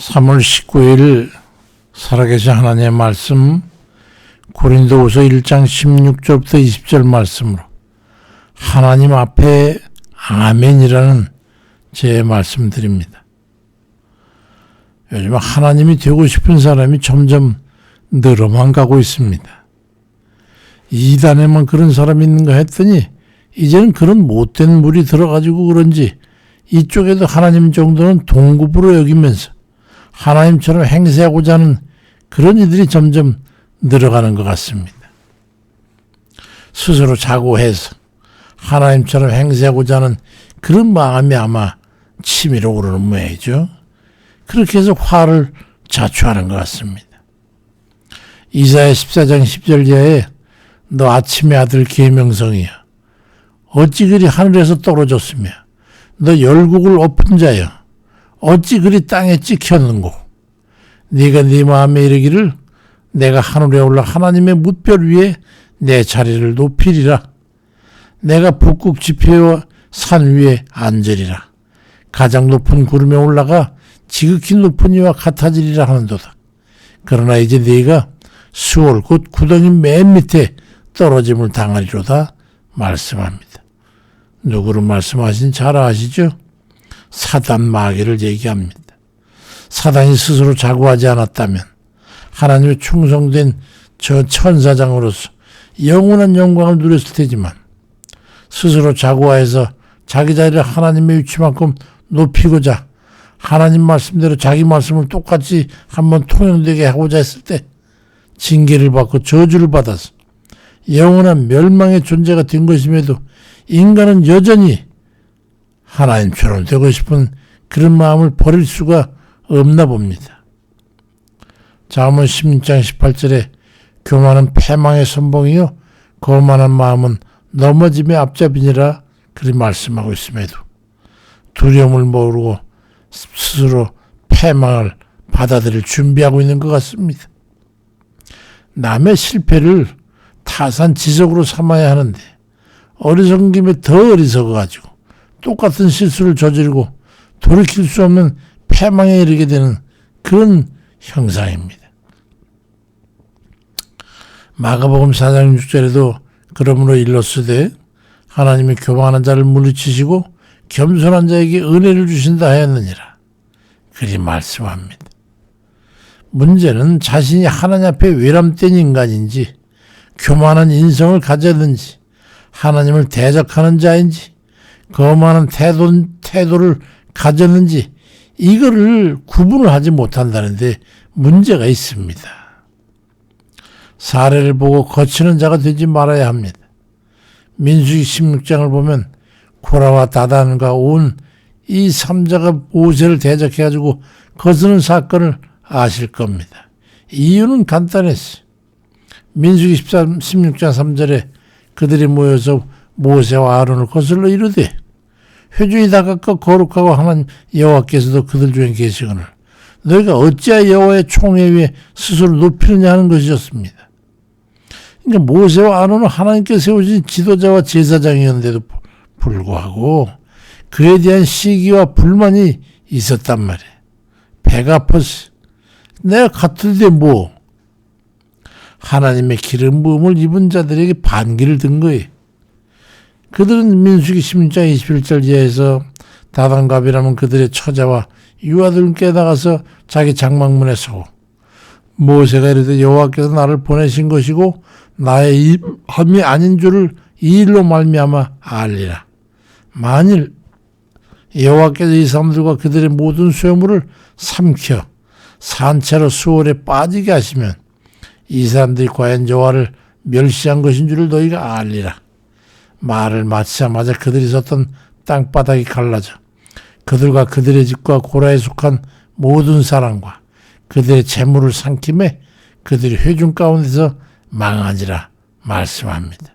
3월 19일 살아계신 하나님의 말씀 고린도후서 1장 16절부터 20절 말씀으로 하나님 앞에 아멘이라는 제 말씀 드립니다. 요즘 하나님이 되고 싶은 사람이 점점 늘어만 가고 있습니다. 이단에만 그런 사람이 있는가 했더니 이제는 그런 못된 물이 들어가지고 그런지 이쪽에도 하나님 정도는 동급으로 여기면서 하나님처럼 행세하고자 하는 그런 이들이 점점 늘어가는 것 같습니다. 스스로 자고해서 하나님처럼 행세하고자 하는 그런 마음이 아마 치밀어 오르는 모양이죠. 그렇게 해서 화를 자초하는 것 같습니다. 이사야 14장 10절 이하에 너 아침의 아들 계명성이여 어찌 그리 하늘에서 떨어졌으며 너 열국을 엎은 자여 어찌 그리 땅에 찍혔는고 네가 네 마음에 이르기를 내가 하늘에 올라 하나님의 뭇별 위에 내 자리를 높이리라. 내가 북극 지폐와 산 위에 앉으리라. 가장 높은 구름에 올라가 지극히 높은 이와 같아지리라 하는도다. 그러나 이제 네가 수월 곧 구덩이 맨 밑에 떨어짐을 당하리로다 말씀합니다. 누구를 말씀하신 잘 아시죠? 사단 마귀를 얘기합니다. 사단이 스스로 자고하지 않았다면 하나님의 충성된 저 천사장으로서 영원한 영광을 누렸을 테지만 스스로 자고하여서 자기 자리를 하나님의 위치만큼 높이고자 하나님 말씀대로 자기 말씀을 똑같이 한번 통용되게 하고자 했을 때 징계를 받고 저주를 받아서 영원한 멸망의 존재가 된 것임에도 인간은 여전히 하나님처럼 되고 싶은 그런 마음을 버릴 수가 없나 봅니다. 잠언 16장 18절에 교만은 패망의 선봉이요 거만한 마음은 넘어짐의 앞잡이니라 그리 말씀하고 있음에도 두려움을 모르고 스스로 패망을 받아들일 준비하고 있는 것 같습니다. 남의 실패를 타산지석으로 삼아야 하는데 어리석은 김에 더 어리석어가지고 똑같은 실수를 저지르고 돌이킬 수 없는 패망에 이르게 되는 그런 형상입니다. 마가복음 4장 6절에도 그러므로 일렀으되 하나님이 교만한 자를 물리치시고 겸손한 자에게 은혜를 주신다 하였느니라. 그리 말씀합니다. 문제는 자신이 하나님 앞에 외람된 인간인지 교만한 인성을 가졌는지 하나님을 대적하는 자인지 거만한 태도를 가졌는지 이거를 구분을 하지 못한다는데 문제가 있습니다. 사례를 보고 거치는 자가 되지 말아야 합니다. 민수기 16장을 보면 고라와 다단과 온 이 3자가 모세를 대적해가지고 거스는 사건을 아실 겁니다. 이유는 간단했어요. 민수기 16장 3절에 그들이 모여서 모세와 아론을 거슬러 이르되 회중이 다 깎아 거룩하고 하나님 여호와께서도 그들 중에 계시거늘 너희가 어찌하여 여호와의 총회 위에 스스로 높이느냐 하는 것이었습니다. 그러니까 모세와 아론은 하나님께 세우신 지도자와 제사장이었는데도 불구하고 그에 대한 시기와 불만이 있었단 말이에요. 배가 아팠어. 내가 같은데 뭐 하나님의 기름 부음을 입은 자들에게 반기를 든 거예요. 그들은 민수기 16장 21절 이하에서 다단갑이라는 그들의 처자와 유아들을 깨달아서 자기 장막문에 서고 모세가 이르되 여호와께서 나를 보내신 것이고 나의 함이 아닌 줄을 이 일로 말미암아 알리라. 만일 여호와께서 이 사람들과 그들의 모든 소유물을 삼켜 산채로 수월에 빠지게 하시면 이 사람들이 과연 여호와를 멸시한 것인 줄을 너희가 알리라. 말을 마치자마자 그들이 섰던 땅바닥이 갈라져 그들과 그들의 집과 고라에 속한 모든 사람과 그들의 재물을 삼킴에 그들이 회중 가운데서 망하니라 말씀합니다.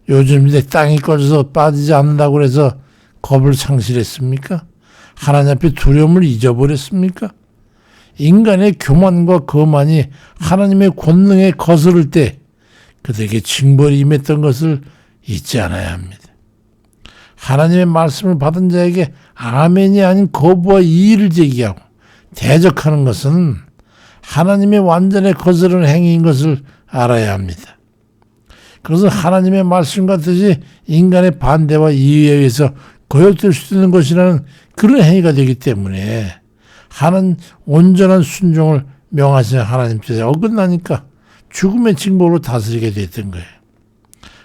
요즘 이제 땅이 꺼져서 빠지지 않는다고 해서 겁을 상실했습니까? 하나님 앞에 두려움을 잊어버렸습니까? 인간의 교만과 거만이 하나님의 권능에 거스를 때 그들에게 징벌이 임했던 것을 잊지 않아야 합니다. 하나님의 말씀을 받은 자에게 아멘이 아닌 거부와 이의를 제기하고 대적하는 것은 하나님의 완전히 거스르는 행위인 것을 알아야 합니다. 그것은 하나님의 말씀과 뜻이 인간의 반대와 이의에 의해서 거역될 수 있는 것이라는 그런 행위가 되기 때문에 온전한 순종을 명하신 하나님 뜻에 어긋나니까 죽음의 징벌로 다스리게 됐던 거예요.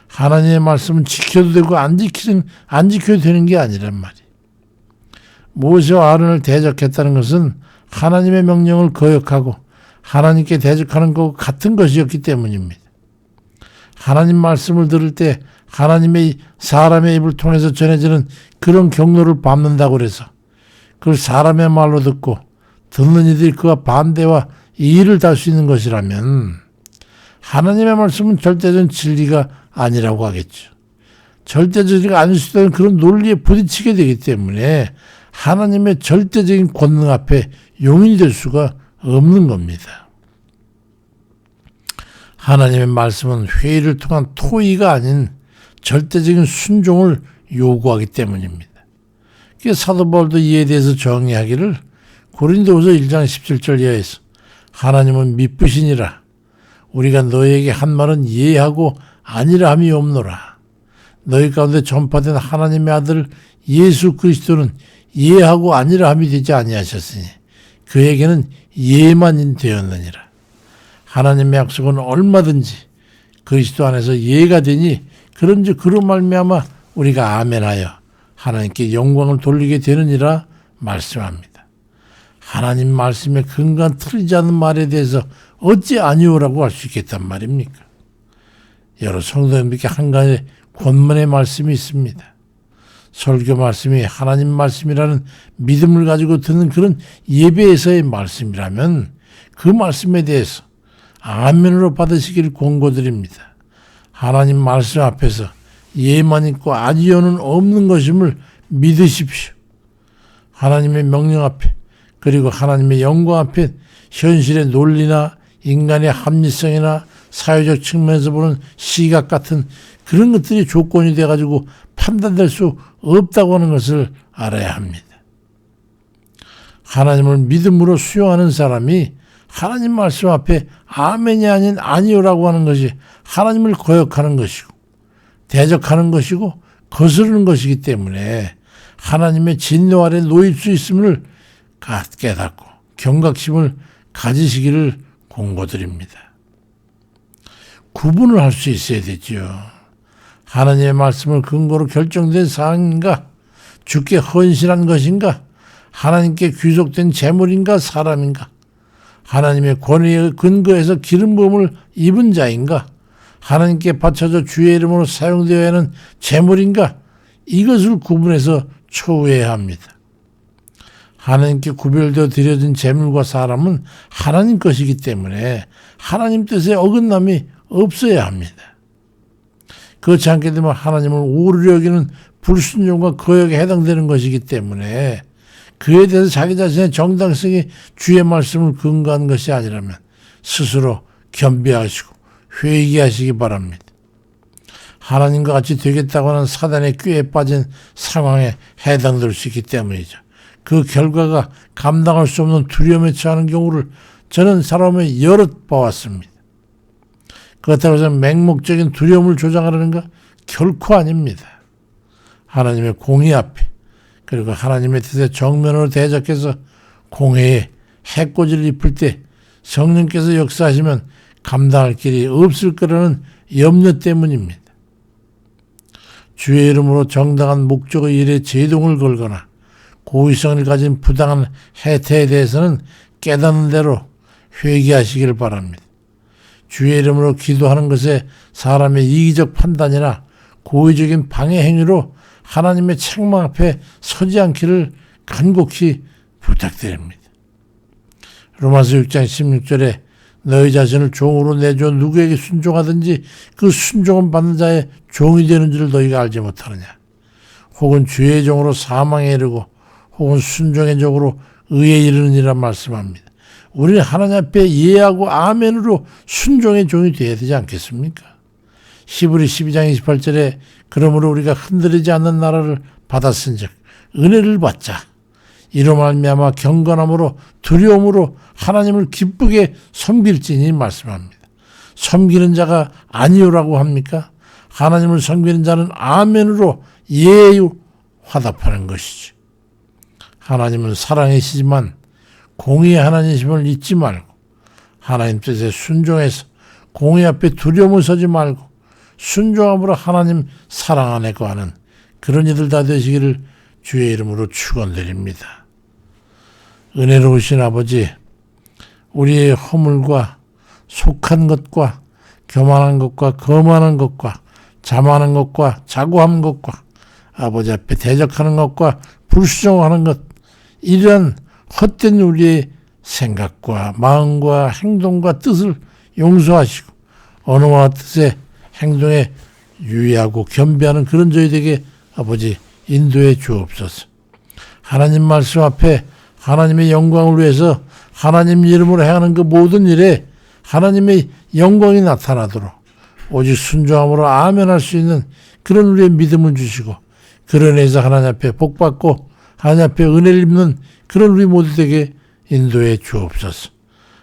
하나님의 말씀은 지켜도 되고 안 지켜도 되는 게 아니란 말이에요. 모세와 아론을 대적했다는 것은 하나님의 명령을 거역하고 하나님께 대적하는 것과 같은 것이었기 때문입니다. 하나님 말씀을 들을 때 하나님의 사람의 입을 통해서 전해지는 그런 경로를 밟는다고 해서 그걸 사람의 말로 듣고 듣는 이들이 그와 반대와 이의를 달 수 있는 것이라면 하나님의 말씀은 절대적인 진리가 아니라고 하겠죠. 절대적이가 아닐 수 있다는 그런 논리에 부딪히게 되기 때문에 하나님의 절대적인 권능 앞에 용인이 될 수가 없는 겁니다. 하나님의 말씀은 회의를 통한 토의가 아닌 절대적인 순종을 요구하기 때문입니다. 사도 바울도 이에 대해서 정의하기를 고린도후서 1장 17절 이하에서 하나님은 미쁘시니라 우리가 너에게 한 말은 예하고 아니라 함이 없노라. 너희 가운데 전파된 하나님의 아들 예수 그리스도는 예하고 아니라 함이 되지 아니하셨으니 그에게는 예만 되었느니라. 하나님의 약속은 얼마든지 그리스도 안에서 예가 되니 그런즉 그로 말미암아 우리가 아멘하여 하나님께 영광을 돌리게 되느니라 말씀합니다. 하나님 말씀에 근간 틀리지 않는 말에 대해서 어찌 아니오라고 할 수 있겠단 말입니까? 여러 성도님들께 한 가지 권면의 말씀이 있습니다. 설교 말씀이 하나님 말씀이라는 믿음을 가지고 듣는 그런 예배에서의 말씀이라면 그 말씀에 대해서 아멘으로 받으시기를 권고드립니다. 하나님 말씀 앞에서 예만 있고 아니오는 없는 것임을 믿으십시오. 하나님의 명령 앞에 그리고 하나님의 영광 앞에 현실의 논리나 인간의 합리성이나 사회적 측면에서 보는 시각 같은 그런 것들이 조건이 돼가지고 판단될 수 없다고 하는 것을 알아야 합니다. 하나님을 믿음으로 수용하는 사람이 하나님 말씀 앞에 아멘이 아닌 아니오라고 하는 것이 하나님을 거역하는 것이고 대적하는 것이고 거스르는 것이기 때문에 하나님의 진노 아래 놓일 수 있음을 깨닫고 경각심을 가지시기를 권고드립니다. 구분을 할 수 있어야 되지요. 하나님의 말씀을 근거로 결정된 사항인가? 주께 헌신한 것인가? 하나님께 귀속된 재물인가? 사람인가? 하나님의 권위에 근거해서 기름 부음을 입은 자인가? 하나님께 바쳐져 주의 이름으로 사용되어야 하는 재물인가? 이것을 구분해서 처우해야 합니다. 하나님께 구별되어 드려진 재물과 사람은 하나님 것이기 때문에 하나님 뜻에 어긋남이 없어야 합니다. 그렇지 않게 되면 하나님을 오르려 여기는 불순종과 거역에 해당되는 것이기 때문에 그에 대해서 자기 자신의 정당성이 주의 말씀을 근거한 것이 아니라면 스스로 겸비하시고 회개하시기 바랍니다. 하나님과 같이 되겠다고 하는 사단의 꾀에 빠진 상황에 해당될 수 있기 때문이죠. 그 결과가 감당할 수 없는 두려움에 처하는 경우를 저는 사람의 여럿 봐왔습니다. 그렇다고 해서 맹목적인 두려움을 조장하려는가? 결코 아닙니다. 하나님의 공의 앞에 그리고 하나님의 뜻에 정면으로 대적해서 공회에 해코지를 입을 때 성령께서 역사하시면 감당할 길이 없을 거라는 염려 때문입니다. 주의 이름으로 정당한 목적의 일에 제동을 걸거나 고의성을 가진 부당한 혜태에 대해서는 깨닫는 대로 회개하시기를 바랍니다. 주의 이름으로 기도하는 것에 사람의 이기적 판단이나 고의적인 방해 행위로 하나님의 책망 앞에 서지 않기를 간곡히 부탁드립니다. 로마서 6장 16절에 너희 자신을 종으로 내줘 누구에게 순종하든지 그 순종은 받는 자의 종이 되는 줄 너희가 알지 못하느냐. 혹은 주의 종으로 사망에 이르고 혹은 순종의 종으로 의에 이르느니라 말씀합니다. 우리는 하나님 앞에 예하고 아멘으로 순종의 종이 되어야 되지 않겠습니까? 히브리 12장 28절에 그러므로 우리가 흔들리지 않는 나라를 받았은즉 은혜를 받자. 이로 말미암아 경건함으로 두려움으로 하나님을 기쁘게 섬길지니 말씀합니다. 섬기는 자가 아니오라고 합니까? 하나님을 섬기는 자는 아멘으로 예유 화답하는 것이지. 하나님은 사랑이시지만 공의의 하나님이심을 잊지 말고 하나님 뜻에 순종해서 공의 앞에 두려움을 서지 말고 순종함으로 하나님 사랑 안에 거하는 그런 이들 다 되시기를 주의 이름으로 축원드립니다. 은혜로우신 아버지, 우리의 허물과 속한 것과 교만한 것과 거만한 것과 자만한 것과 자고한 것과 아버지 앞에 대적하는 것과 불순종하는 것, 이러한 헛된 우리의 생각과 마음과 행동과 뜻을 용서하시고 언어와 뜻의 행동에 유의하고 겸비하는 그런 저희에게 아버지 인도해 주옵소서. 하나님 말씀 앞에 하나님의 영광을 위해서 하나님 이름으로 행하는 그 모든 일에 하나님의 영광이 나타나도록 오직 순종함으로 아멘할 수 있는 그런 우리의 믿음을 주시고 그런 의해서 하나님 앞에 복받고 하나님 앞에 은혜를 입는 그런 우리 모두에게 인도해 주옵소서.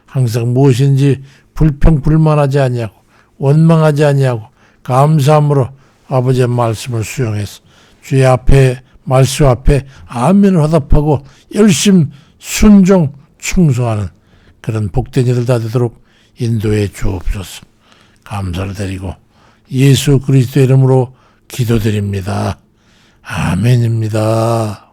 항상 무엇인지 불평불만하지 아니하고 원망하지 아니하고 감사함으로 아버지의 말씀을 수용해서 주의 앞에 말씀 앞에 아멘을 화답하고 열심 순종 충성하는 그런 복된 이들 다 되도록 인도해 주옵소서. 감사를 드리고 예수 그리스도의 이름으로 기도드립니다. 아멘입니다.